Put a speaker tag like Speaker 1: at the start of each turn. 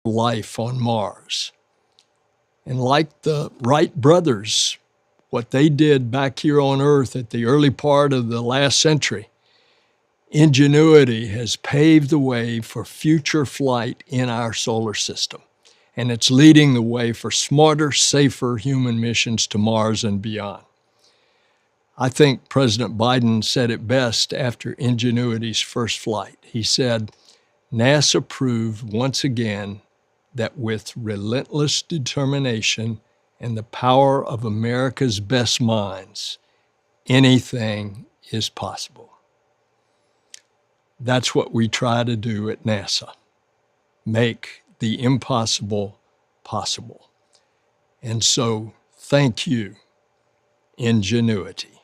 Speaker 1: life on Mars. And like the Wright brothers, what they did back here on Earth at the early part of the last century, Ingenuity has paved the way for future flight in our solar system. And it's leading the way for smarter, safer human missions to Mars and beyond. I think President Biden said it best after Ingenuity's first flight. He said, NASA proved once again that with relentless determination and the power of America's best minds, anything is possible. That's what we try to do at NASA, make the impossible possible. And so, thank you, Ingenuity.